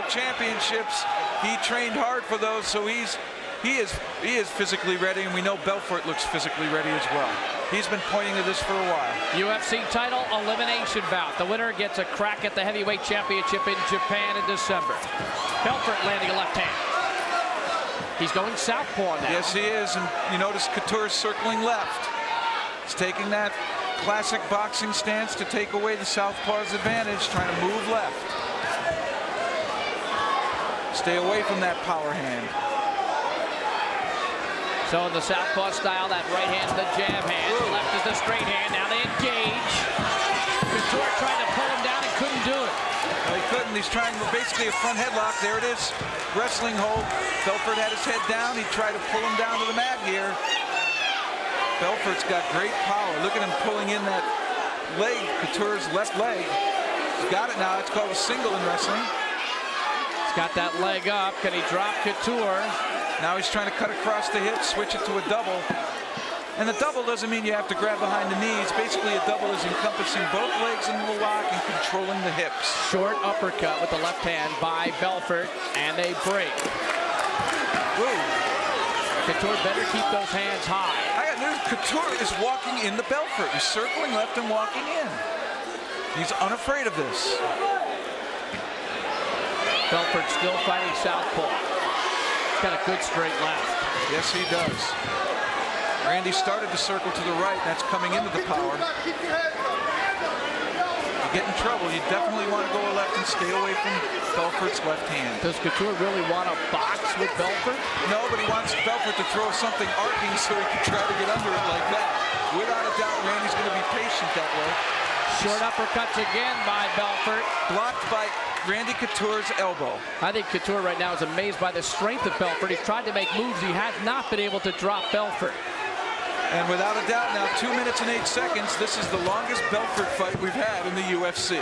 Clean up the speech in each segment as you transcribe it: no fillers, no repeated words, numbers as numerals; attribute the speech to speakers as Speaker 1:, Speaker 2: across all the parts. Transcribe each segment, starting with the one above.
Speaker 1: championships. He trained hard for those, so he is physically ready, and we know Belfort looks physically ready as well. He's been pointing to this for a while.
Speaker 2: UFC title elimination bout. The winner gets a crack at the heavyweight championship in Japan in December. Belfort landing a left hand. He's going southpaw now.
Speaker 1: Yes, he is, and you notice Couture circling left. He's taking that classic boxing stance to take away the southpaw's advantage, trying to move left. Stay away from that power hand.
Speaker 2: So in the southpaw style, that right hand's the jab hand, the left is the straight hand. Now they engage. Couture tried to pull him down and couldn't do it.
Speaker 1: No, he couldn't. He's trying basically a front headlock. There it is. Wrestling hold. Belfort had his head down. He tried to pull him down to the mat here. Belfort's got great power. Look at him pulling in that leg, Couture's left leg. He's got it now. It's called a single in wrestling.
Speaker 2: He's got that leg up. Can he drop Couture?
Speaker 1: Now he's trying to cut across the hips, switch it to a double. And the double doesn't mean you have to grab behind the knees. Basically, a double is encompassing both legs in the lock and controlling the hips.
Speaker 2: Short uppercut with the left hand by Belfort, and they break.
Speaker 1: Woo.
Speaker 2: Couture better keep those hands high.
Speaker 1: I got news. Couture is walking into Belfort. He's circling left and walking in. He's unafraid of this.
Speaker 2: Belfort still fighting southpaw. He's got a good straight left.
Speaker 1: Yes, he does. Randy started to circle to the right. That's coming into the power. You get in trouble. You definitely want to go left and stay away from Belfort's left hand.
Speaker 2: Does Couture really want to box with Belfort?
Speaker 1: No, but he wants Belfort to throw something arcing so he can try to get under it like that. Without a doubt, Randy's going to be patient that way.
Speaker 2: Short uppercuts again by Belfort.
Speaker 1: Blocked by Randy Couture's elbow.
Speaker 2: I think Couture right now is amazed by the strength of Belfort. He's tried to make moves. He has not been able to drop Belfort.
Speaker 1: And without a doubt now, 2 minutes and 8 seconds, this is the longest Belfort fight we've had in the UFC.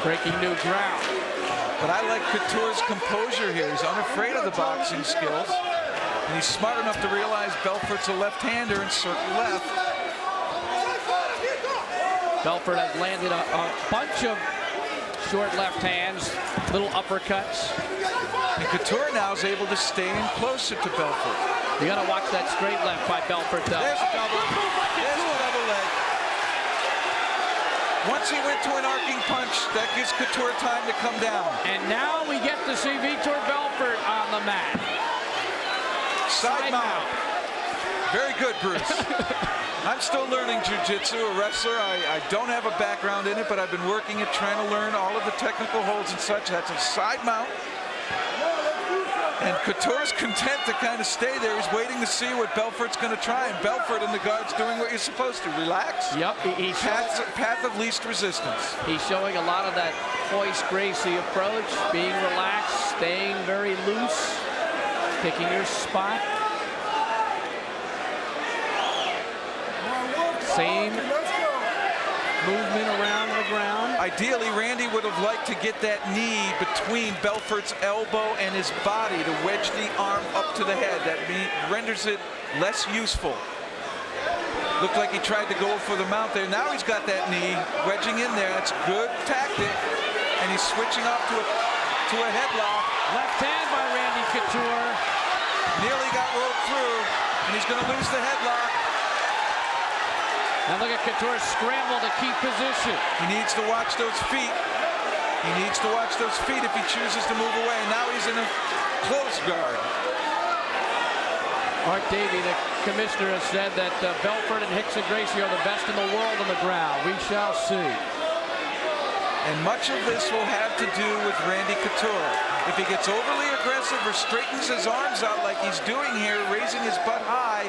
Speaker 2: Breaking new ground.
Speaker 1: But I like Couture's composure here. He's unafraid of the boxing skills. And he's smart enough to realize Belfort's a left-hander and circle left.
Speaker 2: Belfort has landed a bunch of short left hands, little uppercuts.
Speaker 1: And Couture now is able to stay in closer to Belfort.
Speaker 2: You got to watch that straight left by Belfort, though.
Speaker 1: There's a double. There's a double leg. Once he went to an arcing punch, that gives Couture time to come down.
Speaker 2: And now we get to see Vitor Belfort on the mat.
Speaker 1: Side mount. Very good, Bruce. I'm still learning jiu-jitsu, a wrestler. I don't have a background in it, but I've been working at trying to learn all of the technical holds and such. That's a side mount. And Couture's content to kind of stay there. He's waiting to see what Belfort's going to try. And Belfort and the guard's doing what you're supposed to. Relax.
Speaker 2: Yep.
Speaker 1: Path of least resistance.
Speaker 2: He's showing a lot of that Hoist Gracie approach, being relaxed, staying very loose, picking your spot. Same movement around the ground.
Speaker 1: Ideally, Randy would have liked to get that knee between Belfort's elbow and his body to wedge the arm up to the head. That renders it less useful. Looked like he tried to go for the mount there. Now he's got that knee wedging in there. That's good tactic. And he's switching up to a headlock.
Speaker 2: Left hand by Randy Couture.
Speaker 1: Nearly got rolled through, and he's going to lose the headlock.
Speaker 2: Now look at Couture scramble to keep position.
Speaker 1: He needs to watch those feet. He needs to watch those feet if he chooses to move away. Now he's in a close guard.
Speaker 2: Mark Davey, the commissioner, has said that Belfort and Rickson Gracie are the best in the world on the ground. We shall see.
Speaker 1: And much of this will have to do with Randy Couture. If he gets overly aggressive or straightens his arms out like he's doing here, raising his butt high,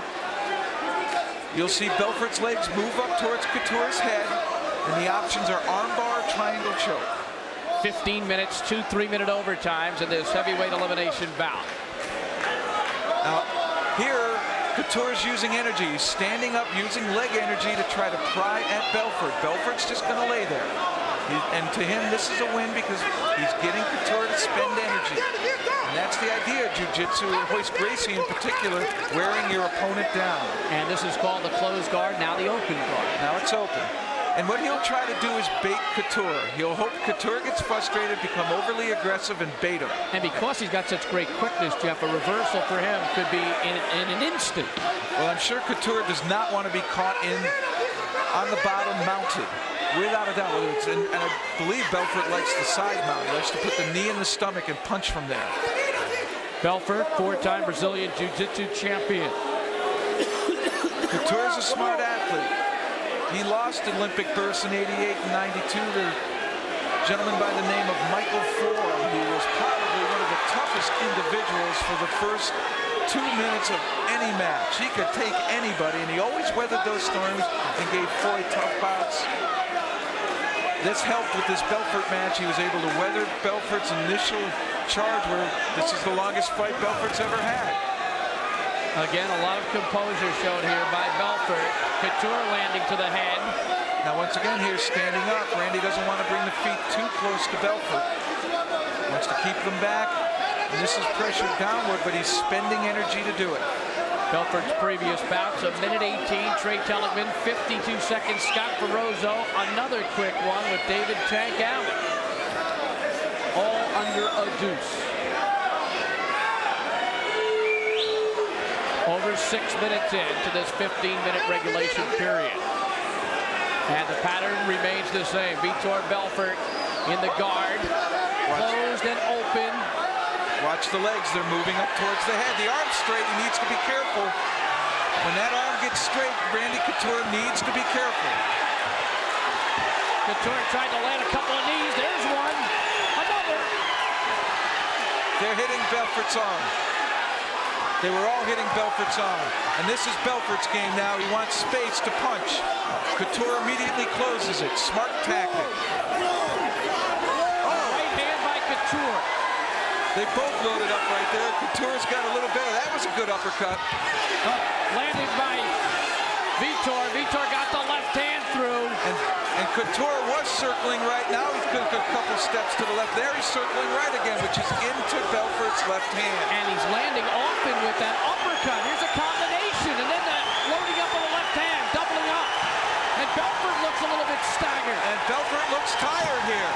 Speaker 1: you'll see Belfort's legs move up towards Couture's head, and the options are armbar, triangle choke.
Speaker 2: 15 minutes, 2 3-minute overtimes in this heavyweight elimination bout.
Speaker 1: Now, here, Couture's using energy. He's standing up, using leg energy to try to pry at Belfort. Belfort's just going to lay there. And to him, this is a win because he's getting Couture to spend energy. And that's the idea of jiu-jitsu, and Hoist Gracie in particular, wearing your opponent down.
Speaker 2: And this is called the closed guard, now the open guard.
Speaker 1: Now it's open. And what he'll try to do is bait Couture. He'll hope Couture gets frustrated, become overly aggressive, and bait him.
Speaker 2: And because he's got such great quickness, Jeff, a reversal for him could be in an instant.
Speaker 1: Well, I'm sure Couture does not want to be caught on the bottom mounted. Without a doubt. And I believe Belfort likes the side mount. He likes to put the knee in the stomach and punch from there.
Speaker 2: Belfort, 4-time Brazilian Jiu-Jitsu champion.
Speaker 1: Couture is a smart athlete. He lost Olympic berths in '88 and '92 to a gentleman by the name of Michael Ford, who was probably one of the toughest individuals for the first 2 minutes of any match. He could take anybody, and he always weathered those storms and gave Foy tough bouts. This helped with this Belfort match. He was able to weather Belfort's initial charge, where this is the longest fight Belfort's ever had.
Speaker 2: Again, a lot of composure shown here by Belfort. Couture landing to the head.
Speaker 1: Now, once again, here standing up. Randy doesn't want to bring the feet too close to Belfort. Wants to keep them back. And this is pressured downward, but he's spending energy to do it.
Speaker 2: Belfort's previous bouts, a minute 18. Trey Telligman, 52 seconds. Scott Ferrozzo, another quick one with David Tank Allen. All under a deuce. Over 6 minutes into this 15-minute regulation period. And the pattern remains the same. Vitor Belfort in the guard. Closed and open.
Speaker 1: Watch the legs. They're moving up towards the head. The arm's straight. He needs to be careful. When that arm gets straight, Randy Couture needs to be careful.
Speaker 2: Couture tried to land a couple of knees. There's one. Another.
Speaker 1: They're hitting Belfort's arm. They were all hitting Belfort's arm. And this is Belfort's game now. He wants space to punch. Couture immediately closes it. Smart tactic.
Speaker 2: Right hand by Couture.
Speaker 1: They both loaded up right there. Couture's got a little better. That was a good uppercut.
Speaker 2: Landed by Vitor. Vitor got the left hand through.
Speaker 1: And Couture was circling right now. He took a couple steps to the left. There he's circling right again, which is into Belfort's left hand.
Speaker 2: And he's landing often with that uppercut. Here's a combination. And then the loading up on the left hand, doubling up. And Belfort looks a little bit staggered.
Speaker 1: And Belfort looks tired here.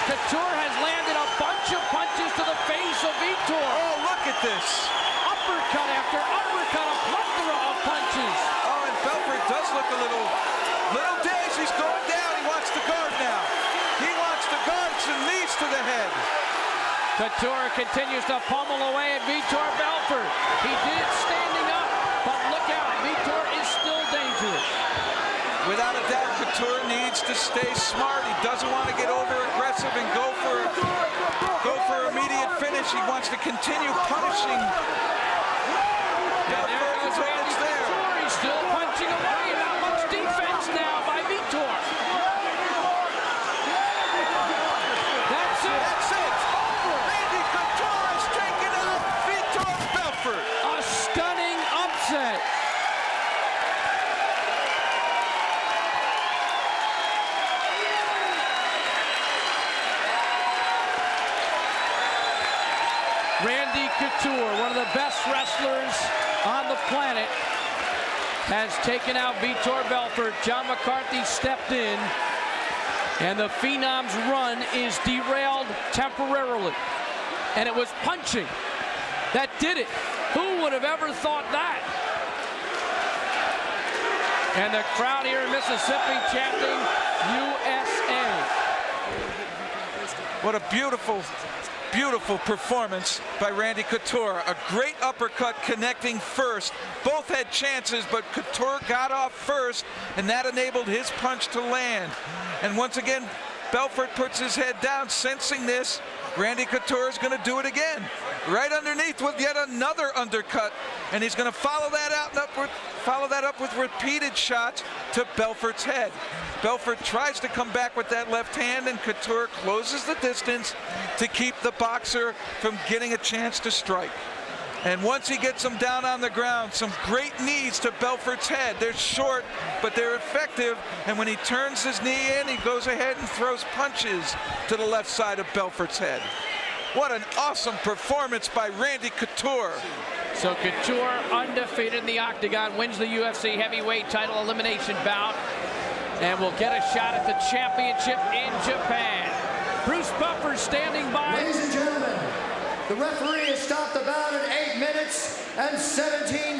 Speaker 2: Couture has landed a bunch of punches to the face of Vitor.
Speaker 1: Oh, look at this.
Speaker 2: Uppercut after uppercut, a plethora of punches.
Speaker 1: Oh, and Belfort does look a little dazed. He's going down. He wants to guard now. He wants to guard some knees to the head.
Speaker 2: Couture continues to pummel away at Vitor Belfort. He did it standing up, but look out, Vitor is still dangerous.
Speaker 1: Without a doubt, Couture needs to stay smart. He doesn't want to get over aggressive and go for immediate finish. He wants to continue punishing.
Speaker 2: And there goes Randy Couture. He's still punching away. Not much defense now by Vitor. That's it.
Speaker 1: That's it. Randy Couture has taken out Vitor Belfort.
Speaker 2: A stunning upset. Randy Couture, one of the best wrestlers on the planet, has taken out Vitor Belfort. John McCarthy stepped in, and the Phenom's run is derailed temporarily. And it was punching that did it. Who would have ever thought that? And the crowd here in Mississippi chanting USA.
Speaker 1: What a beautiful performance by Randy Couture. A great uppercut connecting first. Both had chances, but Couture got off first, and that enabled his punch to land. And once again, Belfort puts his head down, sensing this. Randy Couture is going to do it again. Right underneath with yet another undercut, and he's going to follow that up with repeated shots to Belfort's head. Belfort tries to come back with that left hand, and Couture closes the distance to keep the boxer from getting a chance to strike. And once he gets him down on the ground, some great knees to Belfort's head. They're short, but they're effective. And when he turns his knee in, he goes ahead and throws punches to the left side of Belfort's head. What an awesome performance by Randy Couture.
Speaker 2: So Couture, undefeated in the octagon, wins the UFC heavyweight title elimination bout. and will get a shot at the championship in Japan. Bruce Buffer standing by.
Speaker 3: Ladies and gentlemen, the referee has stopped the bout at 8 minutes and 17